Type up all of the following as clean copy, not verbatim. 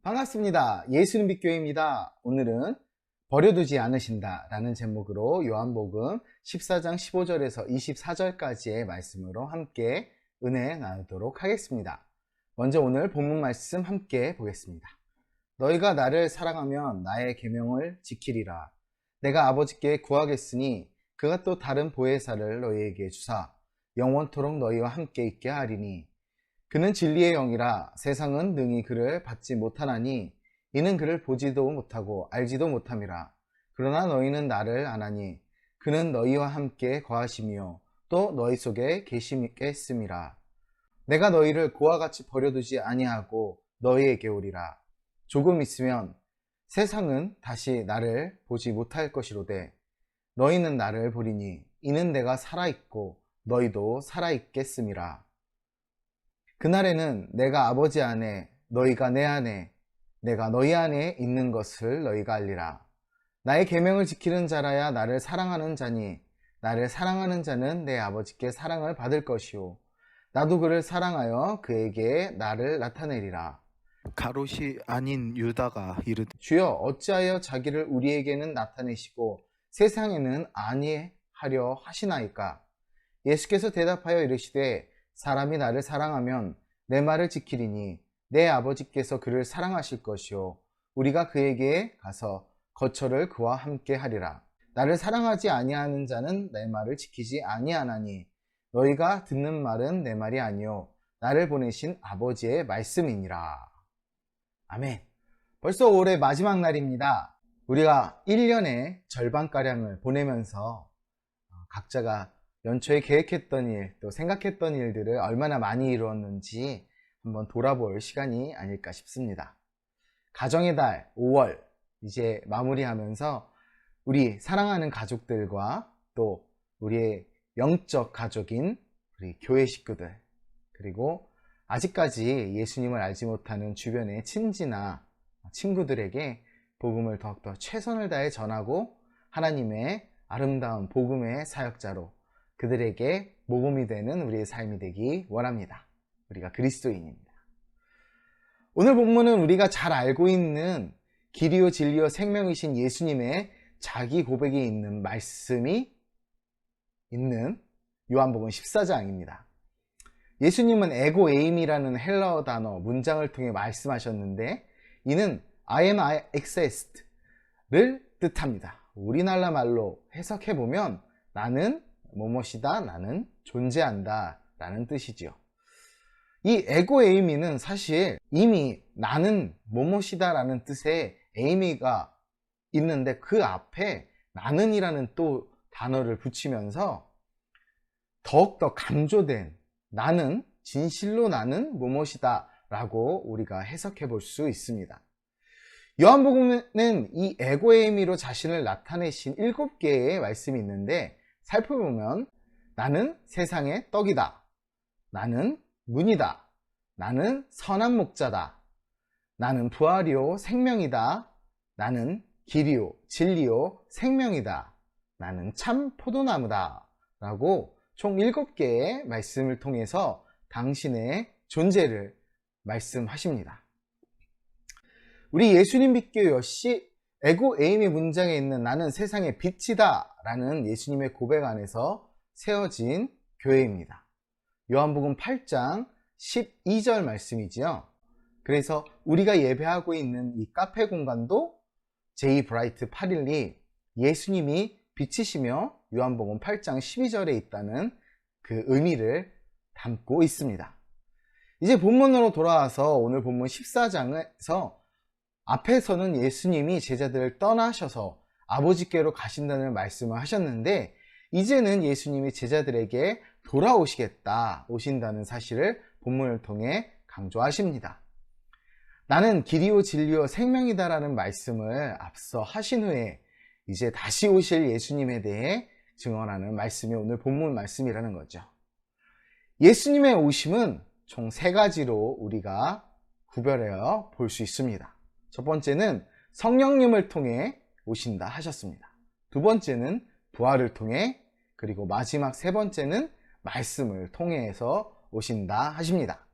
반갑습니다. 예수님 빛교회입니다. 오늘은 버려두지 않으신다 라는 제목으로 요한복음 14장 15절에서 24절까지의 말씀으로 함께 은혜 나누도록 하겠습니다. 먼저 오늘 본문 말씀 함께 보겠습니다. 너희가 나를 사랑하면 나의 계명을 지키리라. 내가 아버지께 구하겠으니 그가 또 다른 보혜사를 너희에게 주사 영원토록 너희와 함께 있게 하리니 그는 진리의 영이라. 세상은 능히 그를 받지 못하나니 이는 그를 보지도 못하고 알지도 못함이라. 그러나 너희는 나를 아나니 그는 너희와 함께 거하시며 또 너희 속에 계시겠음이라. 내가 너희를 고와 같이 버려두지 아니하고 너희에게 오리라. 조금 있으면 세상은 다시 나를 보지 못할 것이로되 너희는 나를 보리니 이는 내가 살아있고 너희도 살아있겠음이라. 그날에는 내가 아버지 안에 너희가 내 안에 내가 너희 안에 있는 것을 너희가 알리라. 나의 계명을 지키는 자라야 나를 사랑하는 자니 나를 사랑하는 자는 내 아버지께 사랑을 받을 것이요 나도 그를 사랑하여 그에게 나를 나타내리라. 가롯이 아닌 유다가 이르되 주여 어찌하여 자기를 우리에게는 나타내시고 세상에는 아니하려 하시나이까. 예수께서 대답하여 이르시되 사람이 나를 사랑하면 내 말을 지키리니 내 아버지께서 그를 사랑하실 것이요 우리가 그에게 가서 거처를 그와 함께 하리라. 나를 사랑하지 아니하는 자는 내 말을 지키지 아니하나니 너희가 듣는 말은 내 말이 아니요 나를 보내신 아버지의 말씀이니라. 아멘. 벌써 올해 마지막 날입니다. 우리가 1년의 절반가량을 보내면서 각자가 연초에 계획했던 일, 또 생각했던 일들을 얼마나 많이 이루었는지 한번 돌아볼 시간이 아닐까 싶습니다. 가정의 달 5월 이제 마무리하면서 우리 사랑하는 가족들과 또 우리의 영적 가족인 우리 교회 식구들, 그리고 아직까지 예수님을 알지 못하는 주변의 친지나 친구들에게 복음을 더욱더 최선을 다해 전하고 하나님의 아름다운 복음의 사역자로 그들에게 모범이 되는 우리의 삶이 되기 원합니다. 우리가 그리스도인입니다. 오늘 본문은 우리가 잘 알고 있는 길이요 진리요 생명이신 예수님의 자기 고백이 있는 말씀이 있는 요한복음 14장입니다. 예수님은 에고 에임이라는 헬라어 단어 문장을 통해 말씀하셨는데 이는 I am exist를 뜻합니다. 우리나라 말로 해석해보면 나는 뭐뭐이다, 나는 존재한다 라는 뜻이죠. 이 에고 에이미는 사실 이미 나는 뭐뭐이다 라는 뜻의 에이미가 있는데 그 앞에 나는 이라는 또 단어를 붙이면서 더욱더 강조된 나는, 진실로 나는 뭐뭐이다 라고 우리가 해석해 볼 수 있습니다. 요한복음에는 이 에고 에이미로 자신을 나타내신 7개의 말씀이 있는데 살펴보면 나는 세상의 떡이다, 나는 문이다, 나는 선한 목자다, 나는 부활이요 생명이다, 나는 길이요 진리요 생명이다, 나는 참 포도나무다 라고 총 7개의 말씀을 통해서 당신의 존재를 말씀하십니다. 우리 예수님 빛교회 역시 에고 에이미 문장에 있는 나는 세상의 빛이다 라는 예수님의 고백 안에서 세워진 교회입니다. 요한복음 8장 12절 말씀이지요. 그래서 우리가 예배하고 있는 이 카페 공간도 제이브라이트 812 예수님이 빛이시며 요한복음 8장 12절에 있다는 그 의미를 담고 있습니다. 이제 본문으로 돌아와서 오늘 본문 14장에서 앞에서는 예수님이 제자들을 떠나셔서 아버지께로 가신다는 말씀을 하셨는데 이제는 예수님이 제자들에게 오신다는 사실을 본문을 통해 강조하십니다. 나는 길이요 진리요 생명이다 라는 말씀을 앞서 하신 후에 이제 다시 오실 예수님에 대해 증언하는 말씀이 오늘 본문 말씀이라는 거죠. 예수님의 오심은 총 3가지로 우리가 구별하여 볼 수 있습니다. 첫 번째는 성령님을 통해 오신다 하셨습니다. 두 번째는 부활을 통해, 그리고 마지막 3번째는 말씀을 통해서 오신다 하십니다.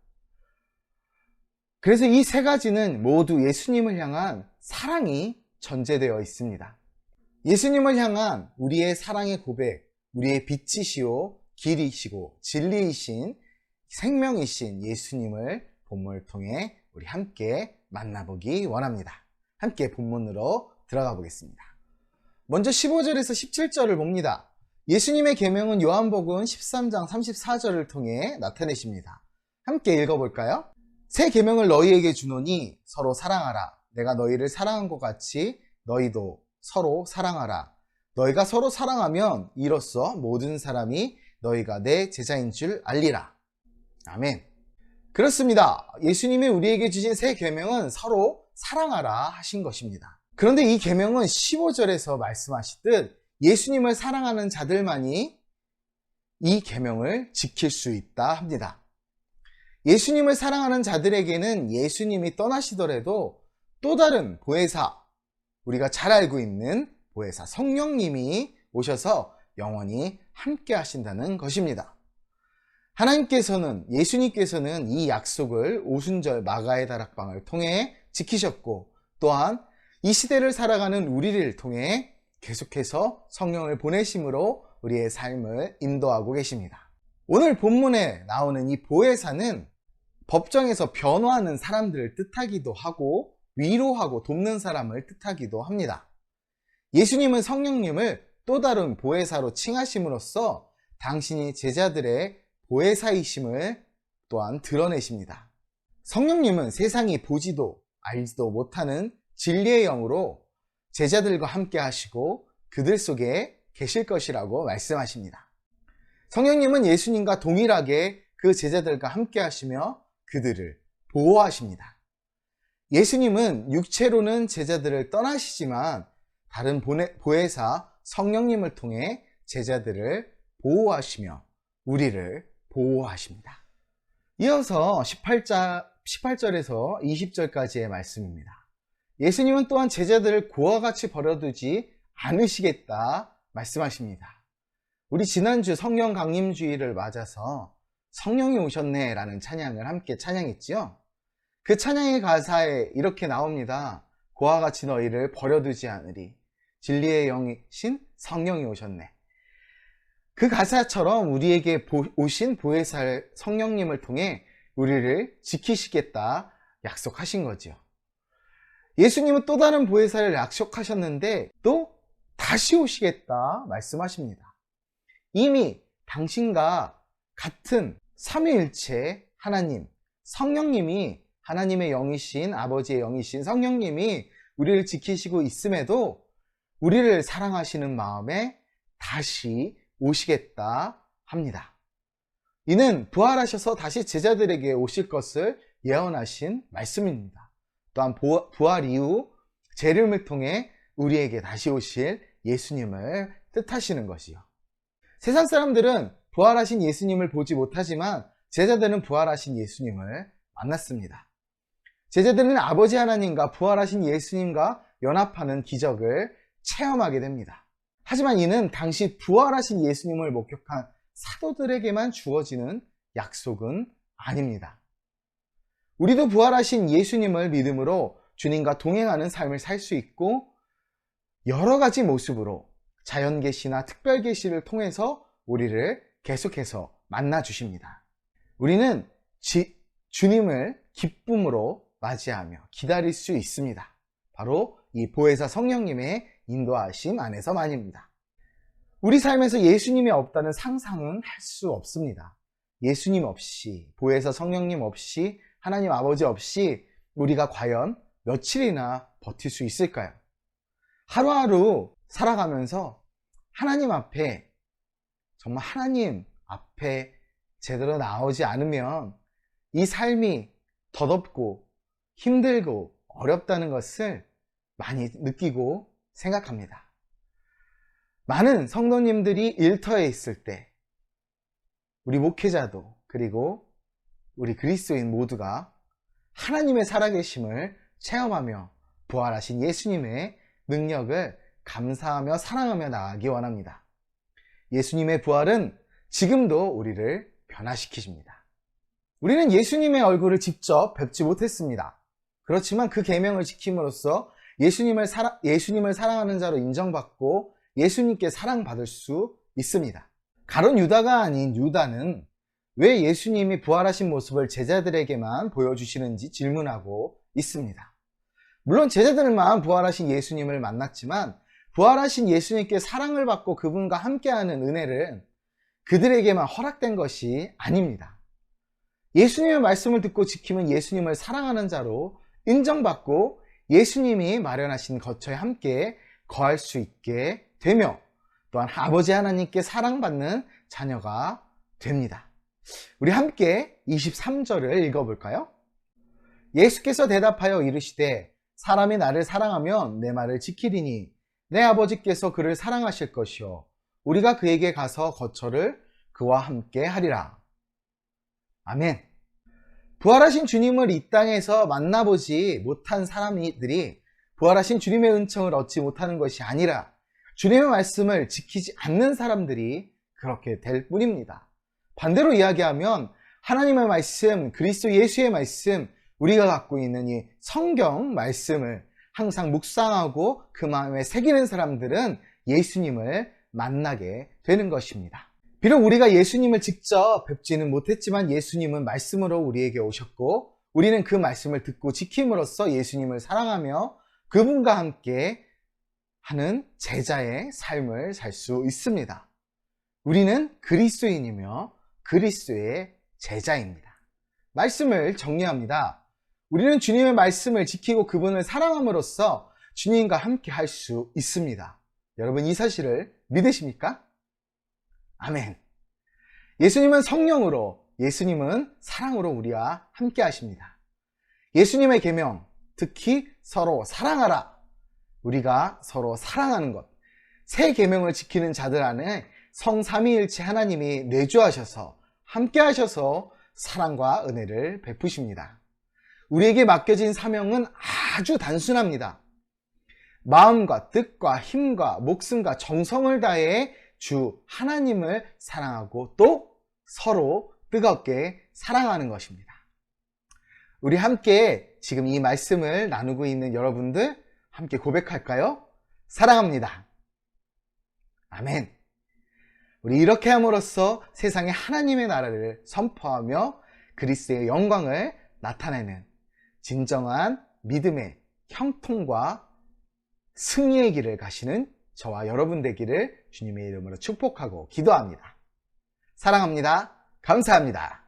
그래서 이 세 가지는 모두 예수님을 향한 사랑이 전제되어 있습니다. 예수님을 향한 우리의 사랑의 고백, 우리의 빛이시오, 길이시고 진리이신 생명이신 예수님을 본문을 통해 우리 함께 만나보기 원합니다. 함께 본문으로 들어가 보겠습니다. 먼저 15절에서 17절을 봅니다. 예수님의 계명은 요한복음 13장 34절을 통해 나타내십니다. 함께 읽어볼까요? 새 계명을 너희에게 주노니 서로 사랑하라. 내가 너희를 사랑한 것 같이 너희도 서로 사랑하라. 너희가 서로 사랑하면 이로써 모든 사람이 너희가 내 제자인 줄 알리라. 아멘. 그렇습니다. 예수님이 우리에게 주신 새 계명은 서로 사랑하라 하신 것입니다. 그런데 이 계명은 15절에서 말씀하시듯 예수님을 사랑하는 자들만이 이 계명을 지킬 수 있다 합니다. 예수님을 사랑하는 자들에게는 예수님이 떠나시더라도 또 다른 보혜사, 우리가 잘 알고 있는 보혜사 성령님이 오셔서 영원히 함께 하신다는 것입니다. 하나님께서는, 예수님께서는 이 약속을 오순절 마가의 다락방을 통해 지키셨고, 또한 이 시대를 살아가는 우리를 통해 계속해서 성령을 보내심으로 우리의 삶을 인도하고 계십니다. 오늘 본문에 나오는 이 보혜사는 법정에서 변호하는 사람들을 뜻하기도 하고 위로하고 돕는 사람을 뜻하기도 합니다. 예수님은 성령님을 또 다른 보혜사로 칭하심으로써 당신이 제자들의 보혜사이심을 또한 드러내십니다. 성령님은 세상이 보지도 알지도 못하는 진리의 영으로 제자들과 함께 하시고 그들 속에 계실 것이라고 말씀하십니다. 성령님은 예수님과 동일하게 그 제자들과 함께 하시며 그들을 보호하십니다. 예수님은 육체로는 제자들을 떠나시지만 다른 보혜사 성령님을 통해 제자들을 보호하시며 우리를 보호하십니다. 이어서 18절에서 20절까지의 말씀입니다. 예수님은 또한 제자들을 고와 같이 버려두지 않으시겠다 말씀하십니다. 우리 지난주 성령 강림주의를 맞아서 성령이 오셨네 라는 찬양을 함께 찬양했지요. 그 찬양의 가사에 이렇게 나옵니다. 고와 같이 너희를 버려두지 않으리. 진리의 영이신 성령이 오셨네. 그 가사처럼 우리에게 오신 보혜사 성령님을 통해 우리를 지키시겠다 약속하신 거죠. 예수님은 또 다른 보혜사를 약속하셨는데 또 다시 오시겠다 말씀하십니다. 이미 당신과 같은 삼위일체 하나님, 성령님이 하나님의 영이신 아버지의 영이신 성령님이 우리를 지키시고 있음에도 우리를 사랑하시는 마음에 다시 오시겠다 합니다. 이는 부활하셔서 다시 제자들에게 오실 것을 예언하신 말씀입니다. 또한 부활 이후 재림을 통해 우리에게 다시 오실 예수님을 뜻하시는 것이요. 세상 사람들은 부활하신 예수님을 보지 못하지만 제자들은 부활하신 예수님을 만났습니다. 제자들은 아버지 하나님과 부활하신 예수님과 연합하는 기적을 체험하게 됩니다. 하지만 이는 당시 부활하신 예수님을 목격한 사도들에게만 주어지는 약속은 아닙니다. 우리도 부활하신 예수님을 믿음으로 주님과 동행하는 삶을 살 수 있고 여러 가지 모습으로 자연계시나 특별계시를 통해서 우리를 계속해서 만나주십니다. 우리는 주님을 기쁨으로 맞이하며 기다릴 수 있습니다. 바로 이 보혜사 성령님의 인도하심 안에서만입니다. 우리 삶에서 예수님이 없다는 상상은 할 수 없습니다. 예수님 없이, 보혜사 성령님 없이, 하나님 아버지 없이 우리가 과연 며칠이나 버틸 수 있을까요? 하루하루 살아가면서 하나님 앞에, 정말 하나님 앞에 제대로 나오지 않으면 이 삶이 더덥고 힘들고 어렵다는 것을 많이 느끼고 생각합니다. 많은 성도님들이 일터에 있을 때 우리 목회자도 그리고 우리 그리스도인 모두가 하나님의 살아계심을 체험하며 부활하신 예수님의 능력을 감사하며 사랑하며 나아가기 원합니다. 예수님의 부활은 지금도 우리를 변화시키십니다. 우리는 예수님의 얼굴을 직접 뵙지 못했습니다. 그렇지만 그 계명을 지킴으로써 예수님을 사랑하는 자로 인정받고 예수님께 사랑받을 수 있습니다. 가룟 유다가 아닌 유다는 왜 예수님이 부활하신 모습을 제자들에게만 보여주시는지 질문하고 있습니다. 물론 제자들만 부활하신 예수님을 만났지만 부활하신 예수님께 사랑을 받고 그분과 함께하는 은혜를 그들에게만 허락된 것이 아닙니다. 예수님의 말씀을 듣고 지키면 예수님을 사랑하는 자로 인정받고 예수님이 마련하신 거처에 함께 거할 수 있게 되며 또한 아버지 하나님께 사랑받는 자녀가 됩니다. 우리 함께 23절을 읽어볼까요? 예수께서 대답하여 이르시되 사람이 나를 사랑하면 내 말을 지키리니 내 아버지께서 그를 사랑하실 것이요 우리가 그에게 가서 거처를 그와 함께 하리라. 아멘. 부활하신 주님을 이 땅에서 만나보지 못한 사람들이 부활하신 주님의 은총을 얻지 못하는 것이 아니라 주님의 말씀을 지키지 않는 사람들이 그렇게 될 뿐입니다. 반대로 이야기하면 하나님의 말씀, 그리스도 예수의 말씀, 우리가 갖고 있는 이 성경 말씀을 항상 묵상하고 그 마음에 새기는 사람들은 예수님을 만나게 되는 것입니다. 비록 우리가 예수님을 직접 뵙지는 못했지만 예수님은 말씀으로 우리에게 오셨고 우리는 그 말씀을 듣고 지킴으로써 예수님을 사랑하며 그분과 함께 하는 제자의 삶을 살 수 있습니다. 우리는 그리스도인이며 그리스도의 제자입니다. 말씀을 정리합니다. 우리는 주님의 말씀을 지키고 그분을 사랑함으로써 주님과 함께 할 수 있습니다. 여러분 이 사실을 믿으십니까? 아멘. 예수님은 성령으로, 예수님은 사랑으로 우리와 함께 하십니다. 예수님의 계명, 특히 서로 사랑하라. 우리가 서로 사랑하는 것. 새 계명을 지키는 자들 안에 성삼위일체 하나님이 내주하셔서 함께 하셔서 사랑과 은혜를 베푸십니다. 우리에게 맡겨진 사명은 아주 단순합니다. 마음과 뜻과 힘과 목숨과 정성을 다해 주 하나님을 사랑하고 또 서로 뜨겁게 사랑하는 것입니다. 우리 함께 지금 이 말씀을 나누고 있는 여러분들 함께 고백할까요? 사랑합니다. 아멘. 우리 이렇게 함으로써 세상에 하나님의 나라를 선포하며 그리스도의 영광을 나타내는 진정한 믿음의 형통과 승리의 길을 가시는 저와 여러분 되기를 주님의 이름으로 축복하고 기도합니다. 사랑합니다. 감사합니다.